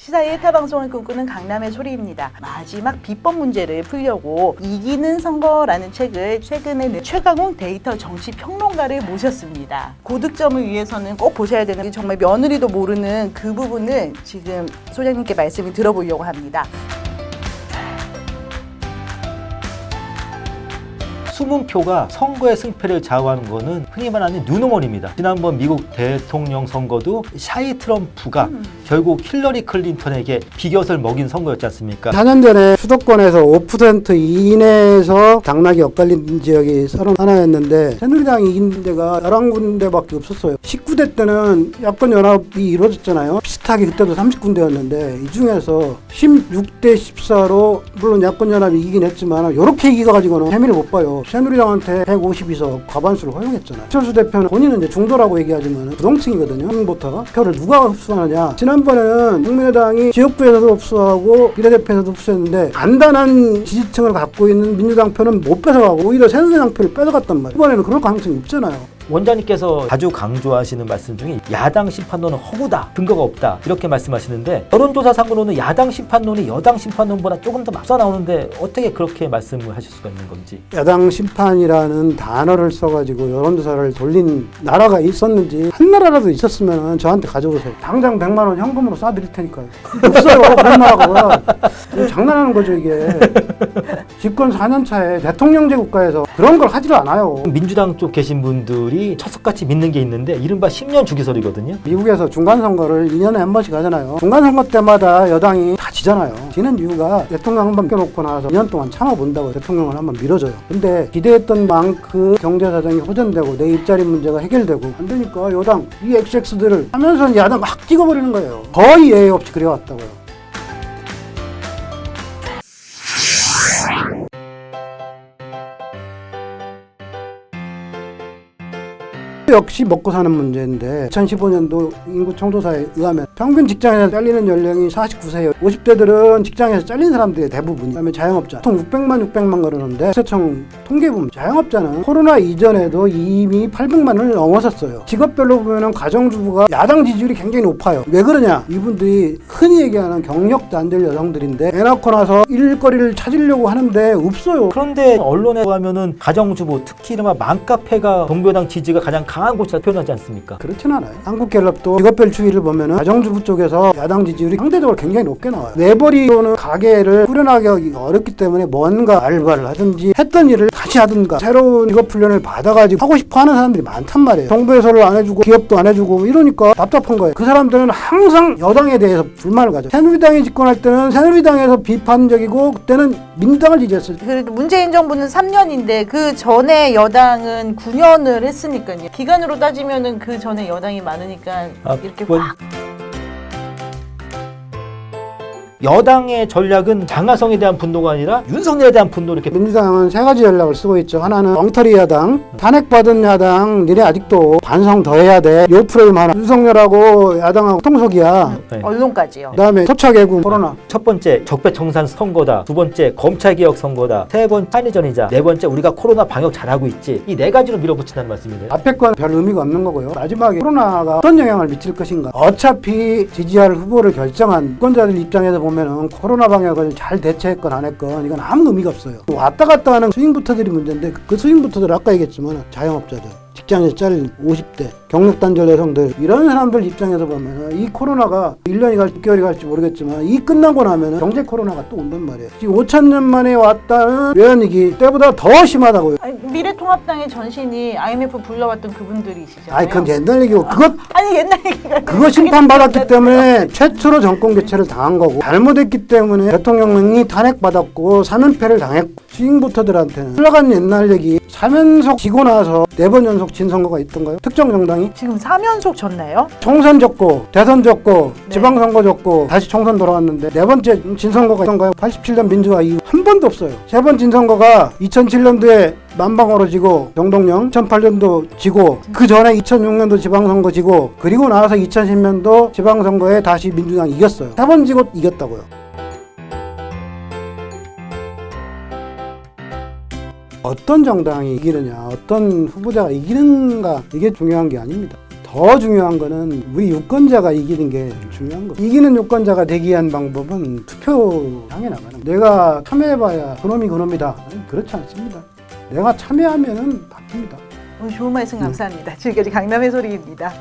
시사의 1타 방송을 꿈꾸는 강남의 소리입니다. 마지막 비법 문제를 풀려고 이기는 선거라는 책을 최근에 낸 최강욱 데이터 정치 평론가를 모셨습니다. 고득점을 위해서는 꼭 보셔야 되는 정말 며느리도 모르는 그 부분을 지금 소장님께 말씀을 들어보려고 합니다. 숨은 표가 선거의 승패를 좌우하는 것은 흔히 말하는 뉴노멀입니다. 지난번 미국 대통령 선거도 샤이 트럼프가 결국 힐러리 클린턴에게 비겨을 먹인 선거였지 않습니까? 4년 전에 수도권에서 5% 이내에서 당락이 엇갈린 지역이 31였는데 새누리당이 이긴 데가 11군데밖에 없었어요. 19대 때는 야권 연합이 이루어졌잖아요. 비슷하게 그때도 30군데였는데 이 중에서 16대 14로 물론 야권 연합이 이기긴 했지만 이렇게 이겨가지고는 재미를 못 봐요. 새누리당한테 152석 과반수를 허용했잖아요. 안철수 대표는 본인은 이제 중도라고 얘기하지만 부동층이거든요. 국민부터 표를 누가 흡수하느냐. 지난번에는 국민의당이 지역구에서도 흡수하고 비례대표에서도 흡수했는데 간단한 지지층을 갖고 있는 민주당 표는 못 뺏어가고 오히려 새누리당 표를 뺏어갔단 말이에요. 이번에는 그럴 가능성이 없잖아요. 원장님께서 자주 강조하시는 말씀 중에 야당 심판론은 허구다, 근거가 없다 이렇게 말씀하시는데 여론조사상으로는 야당 심판론이 여당 심판론보다 조금 더 앞서 나오는데 어떻게 그렇게 말씀을 하실 수가 있는 건지. 야당 심판이라는 단어를 써가지고 여론조사를 돌린 나라가 있었는지 한 나라라도 있었으면 저한테 가져오세요. 당장 100만 원 현금으로 쏴드릴 테니까요. 없어요. 그런 나라가. 장난하는 거죠 이게. 집권 4년 차에 대통령제 국가에서 그런 걸 하지를 않아요. 민주당 쪽 계신 분들이 척석같이 믿는 게 있는데 이른바 10년 주기설이거든요. 미국에서 중간선거를 2년에 한 번씩 하잖아요. 중간선거 때마다 여당이 다 지잖아요. 지는 이유가 대통령 한 번 껴놓고 나서 2년 동안 참아본다고 대통령을 한번 밀어줘요. 근데 기대했던 만큼 경제사정이 호전되고 내 일자리 문제가 해결되고 안 되니까 여당 이 XX들을 하면서 야당 막 찍어버리는 거예요. 거의 예외 없이 그래왔다고요. 역시 먹고 사는 문제인데 2015년도 인구 총조사에 의하면 평균 직장에서 잘리는 연령이 49세예요. 50대들은 직장에서 잘린 사람들이 대부분이. 그다음에 자영업자. 보통 600만 그러는데 세청 통계 보면 자영업자는 코로나 이전에도 이미 800만을 넘어섰어요. 직업별로 보면 가정주부가 야당 지지율이 굉장히 높아요. 왜 그러냐? 이분들이 흔히 얘기하는 경력도 안 될 여성들인데 애 낳고 나서 일거리를 찾으려고 하는데 없어요. 그런데 언론에 보면은 가정주부 특히 이른바 맘카페가 동교당 지지가 가장 강한 곳이라 표현하지 않습니까? 그렇진 않아요. 한국갤럽도 직업별 추이를 보면은 가정주부 쪽에서 야당 지지율이 상대적으로 굉장히 높게 나와요. 내버리고는 가게를 꾸려나가기 어렵기 때문에 뭔가 알바를 하든지 했던 일을 다시 하든가 새로운 직업 훈련을 받아가지고 하고 싶어 하는 사람들이 많단 말이에요. 정부 예산을 안 해주고 기업도 안 해주고 이러니까 답답한 거예요. 그 사람들은 항상 여당에 대해서 불만을 가져요. 새누리당이 집권할 때는 새누리당에서 비판적이고 그때는 민주당을 지지했어요. 그래도 문재인 정부는 3년인데 그 전에 여당은 9년을 했으니까요. 기간으로 따지면은 그 전에 여당이 많으니까 이렇게 확. 여당의 전략은 장하성에 대한 분노가 아니라 윤석열에 대한 분노 이렇게. 민주당은 세 가지 전략을 쓰고 있죠. 하나는 엉터리 야당, 탄핵받은 야당, 니네 아직도 반성 더 해야 돼. 요 프레임 하나. 윤석열하고 야당하고 통속이야. 네. 언론까지요. 그다음에 토착애국 코로나. 첫 번째 적폐청산 선거다. 두 번째 검찰개혁 선거다. 세 번째 한일전이자. 네 번째 우리가 코로나 방역 잘하고 있지. 이 네 가지로 밀어붙인다는 말씀이네요. 앞에 건 별 의미가 없는 거고요. 마지막에 코로나가 어떤 영향을 미칠 것인가. 어차피 지지할 후보를 결정한 유권자들 입장에서 보면은 코로나 방역을 잘 대처했건 안 했건 이건 아무 의미가 없어요. 왔다 갔다 하는 스윙부터들이 문제인데 그 스윙부터들 아까 얘기했지만 자영업자들, 직장에서 잘린 50대, 경력단절 여성들 이런 사람들 입장에서 보면 이 코로나가 1년이 갈지 6개월이 갈지 모르겠지만 이 끝나고 나면 경제 코로나가 또 온단 말이에요. 지금 5,000년 만에 왔다는 외환위기 때보다 더 심하다고요. 아니, 미래통합당의 전신이 IMF 불러왔던 그분들이시잖아요. 아니 그건 옛날 얘기고 아니 옛날 얘기가 그거 심판받았기 때문에 최초로 정권 교체를 당한 거고 잘못했기 때문에 대통령이 탄핵받았고 사면패를 당했고 스윙부터들한테는 흘러간 옛날 얘기 3연속 지고 나서 4번 연속 진 선거가 있던가요? 특정 정당이 지금 3연속 졌나요? 총선 졌고 대선 졌고 네. 지방선거 졌고 다시 총선 돌아왔는데 4번째 진 선거가 있던가요? 87년 민주화 이후 한 번도 없어요. 3번 진 선거가 2007년도에 만방으로 지고 정동영 2008년도 지고 그 전에 2006년도 지방선거 지고 그리고 나와서 2010년도 지방선거에 다시 민주당이 이겼어요. 3번 지고 이겼다고요. 어떤 정당이 이기느냐, 어떤 후보자가 이기는가 이게 중요한 게 아닙니다. 더 중요한 거는 우리 유권자가 이기는 게 중요한 거. 이기는 유권자가 되기 위한 방법은 투표 향해 나가는 거. 내가 참여해봐야 그놈이다. 그렇지 않습니다. 내가 참여하면은 바뀝니다. 오늘 좋은 말씀 감사합니다. 지금까지 강남의 소리입니다.